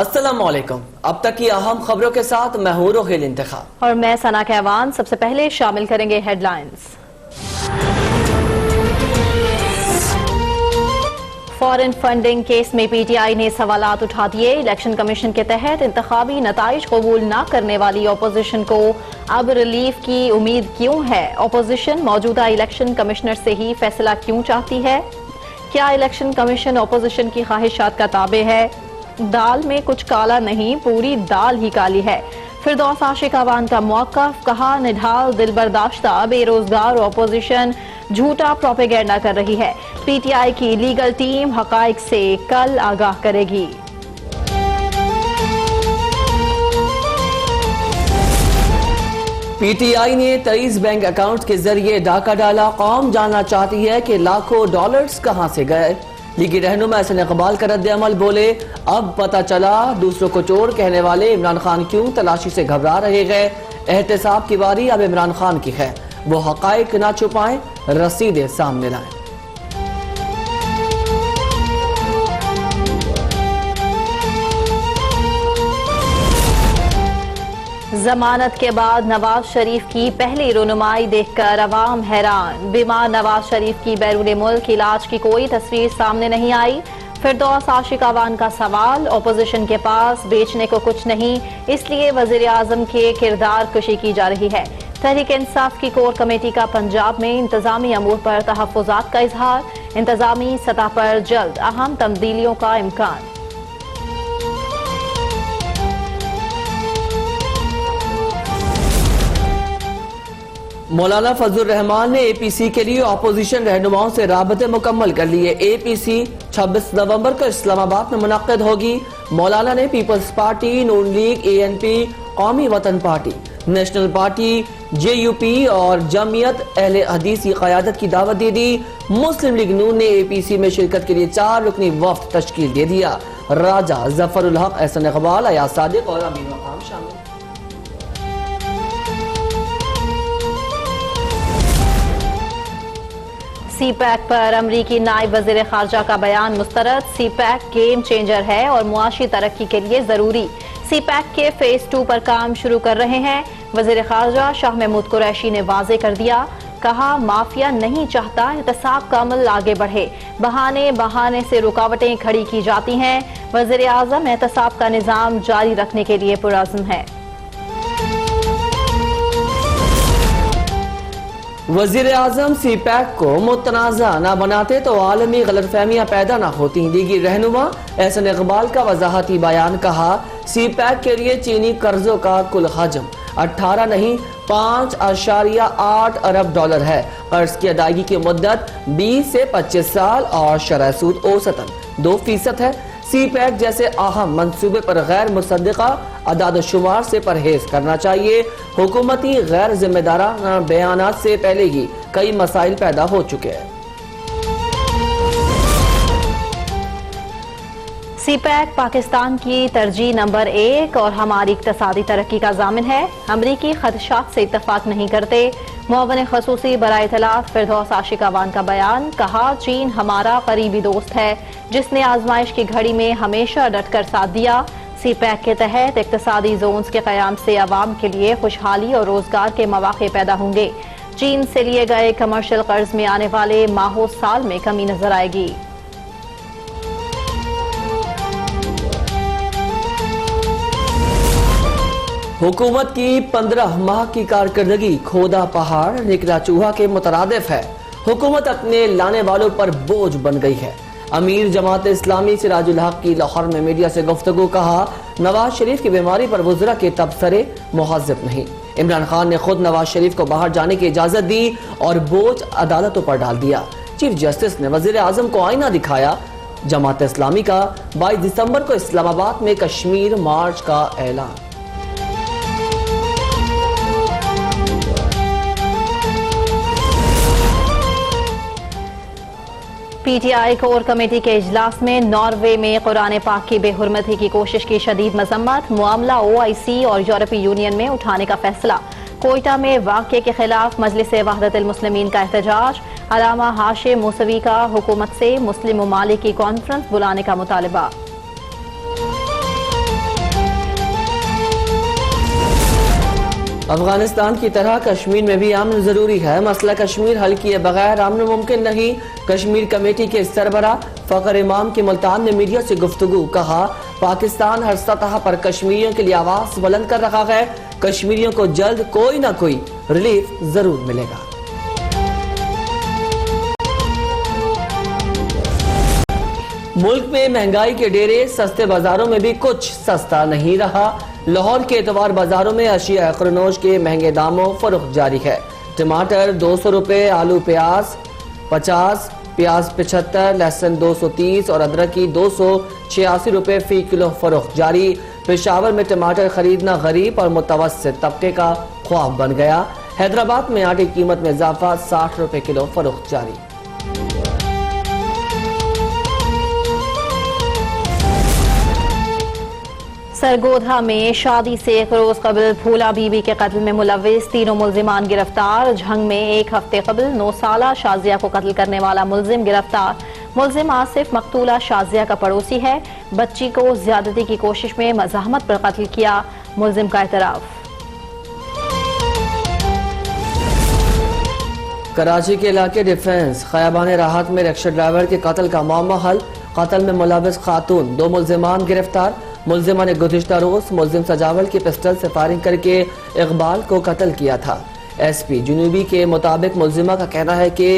अस्सलामुअलैकुम। अब तक की अहम खबरों के साथ मैं हूं रोहिल इंतखाब और मैं सना कहवान। सबसे पहले शामिल करेंगे हेडलाइंस। फॉरेन फंडिंग केस में पीटीआई ने सवालात उठा दिए। इलेक्शन कमीशन के तहत इंतखाबी नताइज कबूल न करने वाली अपोजिशन को अब रिलीफ की उम्मीद क्यों है? अपोजिशन मौजूदा इलेक्शन कमिश्नर से ही फैसला क्यों चाहती है? क्या इलेक्शन कमीशन अपोजिशन की ख्वाहिशात का ताबे है? दाल में कुछ काला नहीं, पूरी दाल ही काली है। फिरदौस आशिक अवान का मौक़िफ़, कहा निढाल दिल बर्दाश्ता बेरोजगार अपोजिशन झूठा प्रोपेगेंडा कर रही है। पीटीआई की लीगल टीम हकाइक से कल आगाह करेगी। पीटीआई ने 23 बैंक अकाउंट्स के जरिए डाका डाला। कौम जानना चाहती है कि लाखों डॉलर्स कहां से गए। लीगी रहनुमा एहसन इकबाल का रद्द अमल, बोले अब पता चला दूसरों को चोर कहने वाले इमरान खान क्यों तलाशी से घबरा रहे गए। एहतसाब की बारी अब इमरान खान की है, वो हकाइक ना छुपाएं, रसीदें सामने लाएं। जमानत के बाद नवाज शरीफ की पहली रुनुमाई देखकर अवाम हैरान। बीमार नवाज शरीफ की बैरून मुल्क इलाज की कोई तस्वीर सामने नहीं आई। फिरदौस आशिक अवान का सवाल, अपोजिशन के पास बेचने को कुछ नहीं, इसलिए वजीर आजम के किरदार कुशी की जा रही है। तहरीक इंसाफ की कोर कमेटी का पंजाब में इंतजामी अमूर पर तहफ्फुजात का इजहार। इंतजामी सतह पर जल्द अहम तब्दीलियों का इम्कान। मौलाना फजलुर रहमान ने एपीसी के लिए अपोजिशन रहनुमाओं से राबते मुकम्मल कर लिए। एपीसी 26 नवंबर को इस्लामाबाद में मुनक्किद होगी। मौलाना ने पीपल्स पार्टी, नून लीग, एएनपी, कौमी वतन पार्टी, नेशनल पार्टी, जेयूपी और जमीयत अहले हदीस की क़यादत की दावत दे दी। मुस्लिम लीग नून ने एपीसी में शिरकत के लिए 4 रुकनी वफ्द तश्कील दे दिया। राजा जफरुल हक, एहसन इकबाल, अयाज सादिक और अमीन मकाम शामिल। सीपैक पर अमरीकी नायब वजीर खारजा का बयान मुस्तरद। सीपैक गेम चेंजर है और मुआशी तरक्की के लिए जरूरी। सीपैक के फेज 2 पर काम शुरू कर रहे हैं। वजीर खारजा शाह महमूद कुरैशी ने वाजे कर दिया, कहा माफिया नहीं चाहता एहतसाब का अमल आगे बढ़े, बहाने से रुकावटें खड़ी की जाती हैं। वजीर आजम एहतसाब का निजाम जारी रखने के लिए पुरअज़्म है। वजीर आजम सीपैक को मुतनाज़ा न बनाते तो आलमी गलतफहमियां पैदा न होती। लीगी रहनुमा एहसन इकबाल का वजाहती बयान, कहा सीपैक के लिए चीनी कर्जों का कुल हजम 18 नहीं 5.8 अरब डॉलर है। कर्ज की अदायगी की मुद्दत 20 से 25 साल और शरह सूद औसतन 2% है। सीपैक जैसे अहम मंसूबे पर गैर मुसद्दिका अदाद शुमार से परहेज करना चाहिए। हुकूमती गैर जिम्मेदाराना बयानात से पहले ही कई मसाइल पैदा हो चुके हैं। सीपैक पाकिस्तान की तरजीह नंबर 1 और हमारी इक्तसादी तरक्की का जामिन है। अमरीकी खदशात से इत्तफाक नहीं करते। मुअव्विन खसूसी बराए इत्तलात फिरदौस आशिक अवान का बयान, कहा चीन हमारा करीबी दोस्त है जिसने आजमाइश की घड़ी में हमेशा डटकर साथ दिया। सीपैक के तहत इक्तसादी जोन्स के कयाम से अवाम के लिए खुशहाली और रोजगार के मौके पैदा होंगे। चीन से लिए गए कमर्शियल कर्ज में आने वाले माहो साल में कमी नजर आएगी। हुकूमत की 15 माह की कारकर्दगी खोदा पहाड़ निकला चूहा के मुतरादिफ है। हुकूमत अपने लाने वालों पर बोझ बन गई है। अमीर जमात इस्लामी सिराजुल हक की लाहौर में मीडिया से गुफ्तगू, कहा नवाज शरीफ की बीमारी पर वज़रा के तबसरे मुहज़्ज़ब नहीं। इमरान खान ने खुद नवाज शरीफ को बाहर जाने की इजाजत दी और बोझ अदालतों पर डाल दिया। चीफ जस्टिस ने वज़ीर आज़म को आईना दिखाया। जमात इस्लामी का 22 दिसंबर को इस्लामाबाद में कश्मीर मार्च का ऐलान। पीटीआई कोर कमेटी के इजलास में नॉर्वे में कुरान पाक की बेहुरमती की कोशिश की शदीद मजम्मत। मामला ओआईसी और यूरोपीय यूनियन में उठाने का फैसला। कोयटा में वाक़े के खिलाफ मजलिस वहदतुल मुस्लिमीन का एहतजाज। अलामा हाशिम मूसवी का हुकूमत से मुस्लिम ममालिक की कॉन्फ्रेंस बुलाने का मुतालबा। अफगानिस्तान की तरह कश्मीर में भी अमन जरूरी है। मसला कश्मीर हल किए बगैर अमन मुमकिन नहीं। कश्मीर कमेटी के सरबरा फखर इमाम के मुल्तान ने मीडिया से गुफ्तगू, कहा पाकिस्तान हर सतह पर कश्मीरियों के लिए आवाज बुलंद कर रहा है। कश्मीरियों को जल्द कोई ना कोई रिलीफ जरूर मिलेगा। मुल्क में महंगाई के डेरे, सस्ते बाजारों में भी कुछ सस्ता नहीं रहा। लाहौर के एतवार बाजारों में अशिया अखरनोश के महंगे दामों फरोख्त जारी है। टमाटर 200 रुपए, आलू प्याज 50, प्याज 75, लहसुन 230 और अदरक की 286 रुपए फी किलो फरोख्त जारी। पेशावर में टमाटर खरीदना गरीब और मुतवस्सित तबके का ख्वाब बन गया। हैदराबाद में आटे की कीमत में इजाफा, 60 रुपए किलो फरोख्त जारी। सरगोधा में शादी से एक रोज कबल फूला बीबी के कत्ल में मुलविस 3 मुल्जिमान गिरफ्तार। झंग में 1 हफ्ते कबल 9 साला शाजिया को कत्ल करने वाला मुल्जिम गिरफ्तार। मुल्जिम आसिफ मकतूला शाजिया का पड़ोसी है। बच्ची को ज्यादती की कोशिश में मज़ाहमत पर कत्ल किया। मुल्जिम का एतराफ। कराची के इलाके डिफेंस खयाबान राहत में रिक्शा ड्राइवर के कत्ल का मामला हल। कत्ल में मुलविस खातून, 2 मुल्जिमान गिरफ्तार। मुल्जिमा ने गुज़िश्ता रोज मुल्जिम सजावल की पिस्टल से फायरिंग करके इकबाल को कत्ल किया था। एसपी जुनूबी के मुताबिक मुल्जिमा का कहना है कि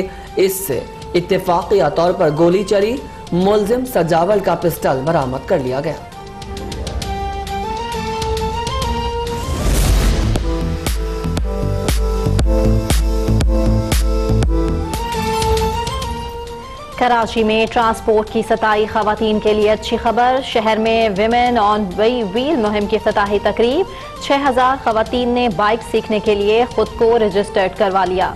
इससे इत्तेफाकिया तौर पर गोली चली। मुल्जिम सजावल का पिस्टल बरामद कर लिया गया। कराची में ट्रांसपोर्ट की सताई खवातीन के लिए अच्छी खबर। शहर में विमेन ऑन व्हील मुहिम की इफ्तिताही तकरीब। 6000 खवातीन ने बाइक सीखने के लिए खुद को रजिस्टर्ड करवा लिया।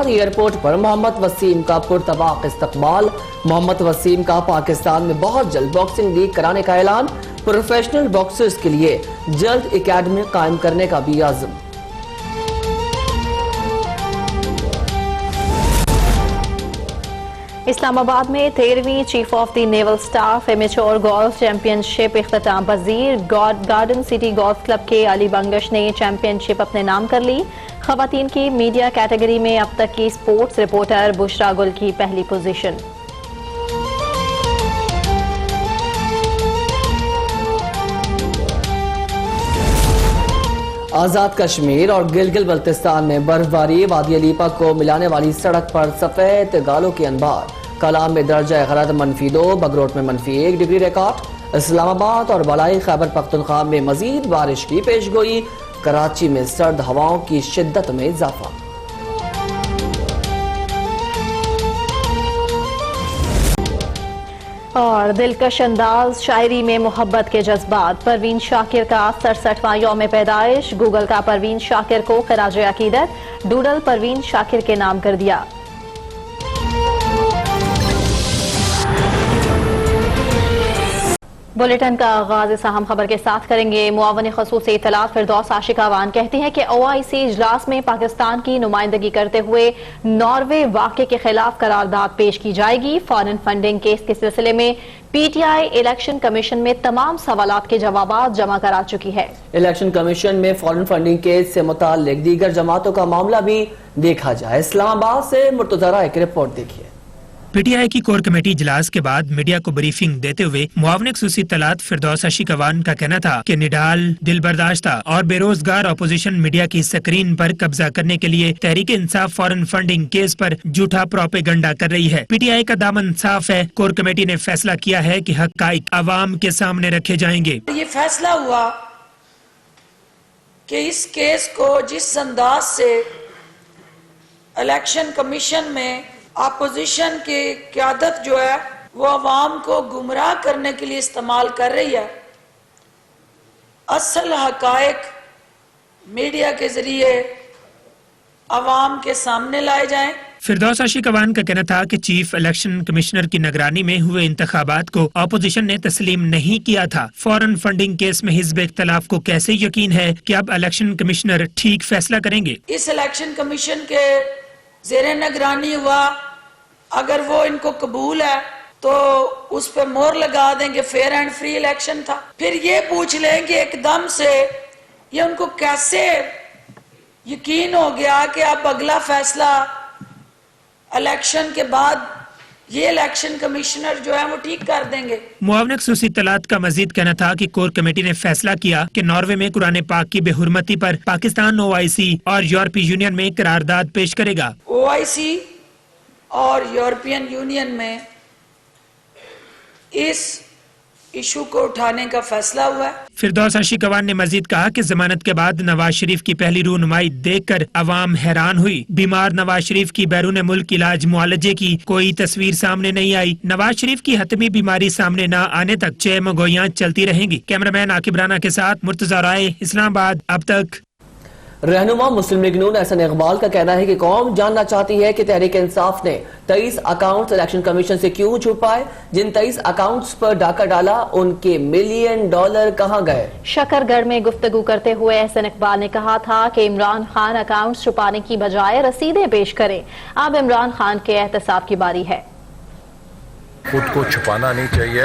एयरपोर्ट पर मोहम्मद वसीम का पुरतबाक इस्तकबाल। मोहम्मद वसीम का पाकिस्तान में बहुत जल्द बॉक्सिंग लीग कराने का ऐलान। प्रोफेशनल बॉक्सर्स के लिए जल्द एकेडमी कायम करने का भी आज़म। इस्लामाबाद में 13वीं chief of the naval staff amateur golf championship इख्तिताम पजीर। गार्डन सिटी गोल्फ क्लब के अली बंगश ने चैंपियनशिप अपने नाम कर ली। खवातीन की मीडिया कैटेगरी में अब तक की स्पोर्ट्स रिपोर्टर बुशरा गुल की पहली पोजीशन। आजाद कश्मीर और गिलगित बल्तिस्तान में बर्फबारी। वादी अलीपा को मिलाने वाली सड़क पर सफेद गालों के अंबार। कलाम में दर्जा हरारत -2, बगरोट में -1 डिग्री रिकॉर्ड। इस्लामाबाद और बलाई खैबर पख्तूनख्वा में मजीद बारिश की पेशगोई। कराची में सर्द हवाओं की शिद्दत में इजाफा। और दिलकश अंदाज शायरी में मोहब्बत के जज्बात। परवीन शाकिर का 67वां यौम पैदाइश। गूगल का परवीन शाकिर को खराज अकीदत। डूडल परवीन शाकिर के नाम कर दिया। बुलेटिन का आगाज इस अहम खबर के साथ करेंगे। मुआवन खसूस इतलात फिरदौस आशिकावान कहती हैं कि OIC इजलास में पाकिस्तान की नुमाइंदगी करते हुए नॉर्वे वाक़े के खिलाफ करारदाद पेश की जाएगी। फॉरेन फंडिंग केस के सिलसिले में PTI इलेक्शन कमीशन में तमाम सवालात के जवाब जमा करा चुकी है। इलेक्शन कमीशन में फॉरेन फंडिंग केस से मुताल्लिक दीगर जमातों का मामला भी देखा जाए। इस्लामाबाद से मुर्तज़ा एक रिपोर्ट देखिए। PTI की कोर कमेटी इजलास के बाद मीडिया को ब्रीफिंग देते हुए मुआवन खसूसी इत्तलात फिरदौस आशिकावान का कहना था कि निडाल, दिलबर्दाश्ता और बेरोजगार अपोजिशन मीडिया की स्क्रीन पर कब्जा करने के लिए Tehreek Insaf foreign funding case पर झूठा प्रोपेगंडा कर रही है। PTI का दामन साफ है। कोर कमेटी ने फैसला किया है कि हक़ाइक़ अवाम के सामने रखे जाएंगे। ये फैसला हुआ कि इस केस को जिस अंदाज से इलेक्शन कमीशन में अपोजिशन की क़यादत जो है वो अवाम को गुमराह करने के लिए इस्तेमाल कर रही है, असल हक़ाइक़ मीडिया के जरिए अवाम के सामने लाए जाएं। फिरदौस आशिकावान का कहना था कि चीफ इलेक्शन कमिश्नर की निगरानी में हुए इंतखाबात को अपोजिशन ने तस्लीम नहीं किया था। फॉरेन फंडिंग केस में हिज़्ब इख्तिलाफ को कैसे यकीन है कि अब इलेक्शन कमिश्नर ठीक फैसला करेंगे। इस इलेक्शन कमीशन के ज़ेरे निगरानी हुआ, अगर वो इनको कबूल है तो उस पे मोहर लगा देंगे फेयर एंड फ्री इलेक्शन था। फिर ये पूछ लें कि एकदम से ये उनको कैसे यकीन हो गया कि अब अगला फैसला इलेक्शन के बाद ये इलेक्शन कमिश्नर जो है वो ठीक कर देंगे। मुआवनक खसूसी तलात का मजीद कहना था कि कोर कमेटी ने फैसला किया कि नॉर्वे में कुरान पाक की बेहुरमती पर पाकिस्तान OIC और यूरोपीय यूनियन में करारदाद पेश करेगा। OIC और यूरोपियन यूनियन में इस इशू को उठाने का फैसला हुआ है। फिरदौस आशिकवान ने मजीद कहा कि जमानत के बाद नवाज शरीफ की पहली रूनुमाई देखकर अवाम हैरान हुई। बीमार नवाज शरीफ की बैरून मुल्क इलाज मुआलजे की कोई तस्वीर सामने नहीं आई। नवाज शरीफ की हतमी बीमारी सामने न आने तक चहमगोइयां चलती रहेंगी। कैमरामैन आकिब राना के साथ मुर्तजा राय, इस्लामाबाद। अब तक। रहनुमा मुस्लिम लीग नून एहसन इकबाल का कहना है कि कौम जानना चाहती है कि तहरीक इंसाफ ने 23 अकाउंट्स इलेक्शन कमीशन से क्यों छुपाए। जिन 23 अकाउंट्स पर डाका डाला उनके $1 मिलियन कहां गए। शकरगढ़ में गुफ्तगू करते हुए एहसन इकबाल ने कहा था कि इमरान खान अकाउंट्स छुपाने की बजाय रसीदें पेश करें। अब इमरान खान के एहतसाब की बारी है। खुद को छुपाना नहीं चाहिए,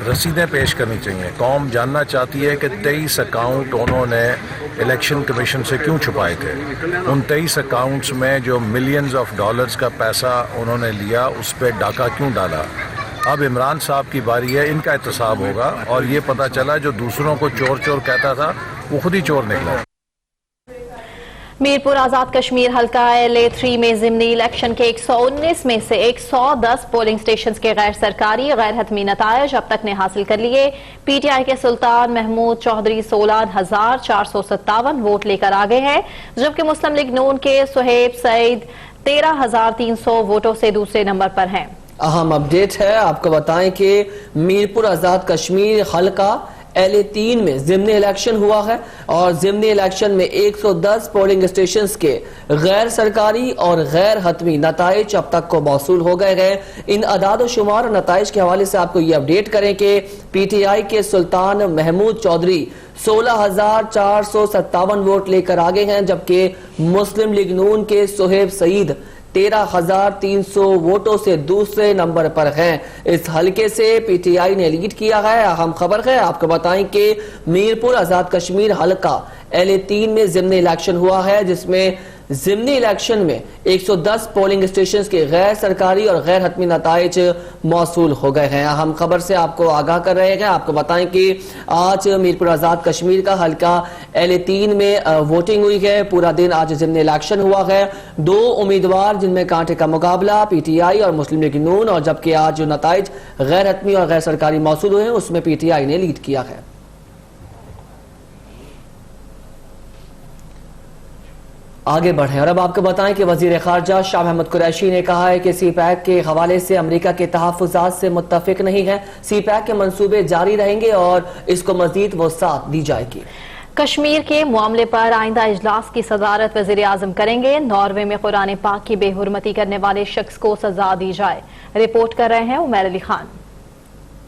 रसीदें पेश करनी चाहिए। कौम जानना चाहती है कि 23 अकाउंट उन्होंने इलेक्शन कमीशन से क्यों छुपाए थे। उन 23 अकाउंट्स में जो मिलियंस ऑफ डॉलर्स का पैसा उन्होंने लिया उस पर डाका क्यों डाला। अब इमरान साहब की बारी है, इनका एहतसाब होगा। और ये पता चला जो दूसरों को चोर चोर कहता था वो खुद ही चोर निकला। मीरपुर आजाद कश्मीर हल्का LA3 में जिमनी इलेक्शन के 119 में से 110 पोलिंग स्टेशन के गैर सरकारी गैर हतमी नतायज अब तक ने हासिल कर लिए। PTI के सुल्तान महमूद चौधरी 16,457 वोट लेकर आगे हैं, जबकि मुस्लिम लीग नून के सुहेब सईद 13,300 वोटों से दूसरे नंबर पर हैं। अहम अपडेट है, आपको बताएं कि मीरपुर आजाद कश्मीर हल्का LA3 में जिमनी इलेक्शन हुआ है और जिमनी इलेक्शन में 110 पोलिंग स्टेशंस के गैर सरकारी और गैर हतमी नताइज अब तक को मौसूल हो गए हैं। इन अदाद शुमार और नताइज के हवाले से आपको ये अपडेट करें कि PTI के सुल्तान महमूद चौधरी 16,457 वोट लेकर आगे हैं, जबकि मुस्लिम लीग नून के सुहेब सईद 13,300 वोटों से दूसरे नंबर पर हैं। इस हलके से PTI ने लीड किया है। अहम खबर है, आपको बताएं कि मीरपुर आजाद कश्मीर हलका LA3 में जिमनी इलेक्शन हुआ है, जिसमें जिमनी इलेक्शन में 110 पोलिंग स्टेशन के गैर सरकारी और गैर हतमी नताइज मौसूल हो गए हैं। अहम खबर से आपको आगाह कर रहे हैं। आपको बताएं कि आज मीरपुर आजाद कश्मीर का हल्का LA3 में वोटिंग हुई है। पूरा दिन आज जिमनी इलेक्शन हुआ है। 2 उम्मीदवार जिनमें कांटे का मुकाबला PTI और मुस्लिम लीग नून, और जबकि आज जो नताइज गैर हतमी और गैर सरकारी मौसूल हुए हैं उसमें PTI ने लीड किया है। आगे बढ़े और अब आपको बताएं कि वजीर खारजा शाह महमूद कुरैशी ने कहा है कि CPAC के हवाले से अमेरिका के तहफ़्फ़ुज़ात से मुत्तफ़िक नहीं है। CPAC के मंसूबे जारी रहेंगे और इसको मजीद वसाअत दी जाएगी। कश्मीर के मामले पर आइंदा इजलास की सदारत वज़ीर आज़म करेंगे। नॉर्वे में कुरान पाक की बेहुरमती करने वाले शख्स को सजा दी जाए। रिपोर्ट कर रहे हैं उमर अली खान।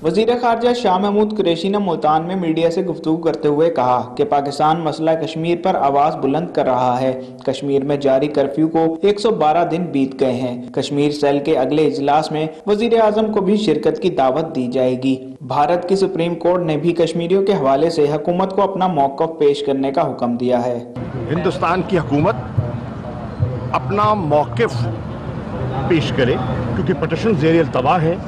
वज़ीर ख़ारजा शाह महमूद कुरैशी ने मुल्तान में मीडिया से गुफ्तगू करते हुए कहा कि पाकिस्तान मसला कश्मीर पर आवाज़ बुलंद कर रहा है। कश्मीर में जारी कर्फ्यू को 112 दिन बीत गए हैं। कश्मीर सेल के अगले इजलास में वज़ीर आज़म को भी शिरकत की दावत दी जाएगी। भारत की सुप्रीम कोर्ट ने भी कश्मीरियों के हवाले से हुकूमत को अपना मौक़िफ़ पेश करने का हुक्म दिया है। हिंदुस्तान की हुकूमत अपना मौक़िफ़ पेश करे, क्योंकि पटिशन ज़ेर अल्तवा है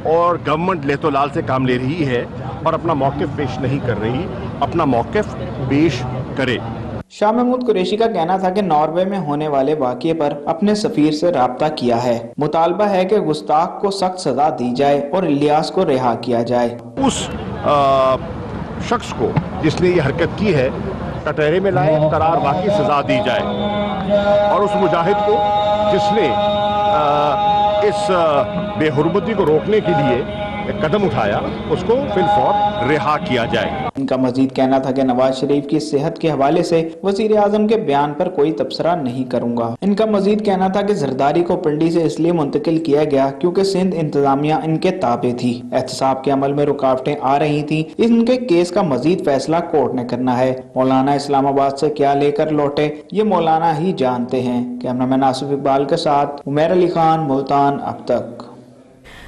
और गवर्नमेंट लेतो लाल से काम ले रही है और अपना मौक़िफ़ पेश नहीं कर रही। अपना मौक़िफ़ पेश करे। शाह महमूद कुरैशी का कहना था कि नॉर्वे में होने वाले वाक़ये पर अपने सफ़ीर से राब्ता किया है। मुतालबा है कि गुस्ताख को सख्त सजा दी जाए और इलियास को रिहा किया जाए। उस शख्स को जिसने ये हरकत की है कटहरे में लाए, करार वाक़ई सजा दी जाए और उस मुजाहिद को जिसने इस बेहुरमती को रोकने के लिए कदम उठाया उसको फिलफौर रिहा किया जाए। इनका मजीद कहना था कि नवाज शरीफ की सेहत के हवाले से वजीर आजम के बयान पर कोई तबसरा नहीं करूंगा। इनका मजीद कहना था कि जरदारी को पिंडी से इसलिए मुंतकिल किया गया क्योंकि सिंध इंतजामिया इनके ताबे थी। एहतसाब के अमल में रुकावटें आ रही थी। इनके केस का मजीद फैसला कोर्ट ने करना है। मौलाना इस्लामाबाद से क्या लेकर लौटे ये मौलाना ही जानते हैं। कैमरामैन आसिफ इकबाल के साथ उमर अली खान, मुल्तान। अब तक।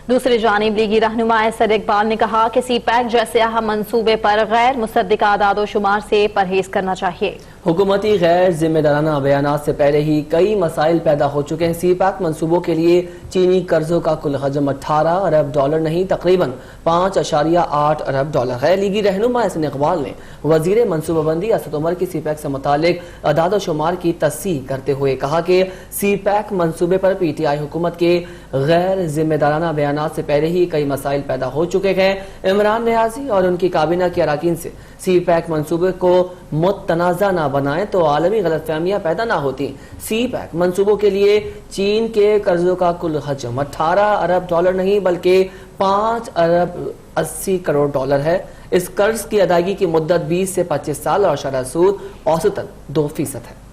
दूसरी जानिब लीगी रहनुमा असद इकबाल ने कहा कि सी पैक जैसे अहम मंसूबे पर गैर मुसद्दिका आदाद शुमार से परहेज करना चाहिए। हुकूमती गैर जिम्मेदाराना बयानात से पहले ही कई मसाइल पैदा हो चुके हैं। सी पैक मनसूबों के लिए चीनी कर्जों का कुल हजम 18 अरब डॉलर नहीं तकरीबन 5.8 अरब डॉलर है। लीगी रहनुमा असद इकबाल ने वजीर मनसूबाबंदी असद उमर की सी पैक से मुतालिक अदाद शुमार की तस्सीह करते हुए कहा कि सी पैक मनसूबे पर PTI हुकूमत के गैर जिम्मेदाराना बयानात से पहले ही कई मसाइल पैदा हो चुके हैं। इमरान नियाजी और उनकी काबीना के अरकान से सी पैक मनसूबे को मुतनाज़ा ना बनाएं तो आलमी गलतफहमियां पैदा ना होती। सी पैक मनसूबों के लिए चीन के कर्जों का कुल हजम 18 अरब डॉलर नहीं बल्कि 5 अरब 80 करोड़ डॉलर है। इस कर्ज की अदायगी की मुद्दत 20 से 25 साल और शरह सूद औसतन 2% है।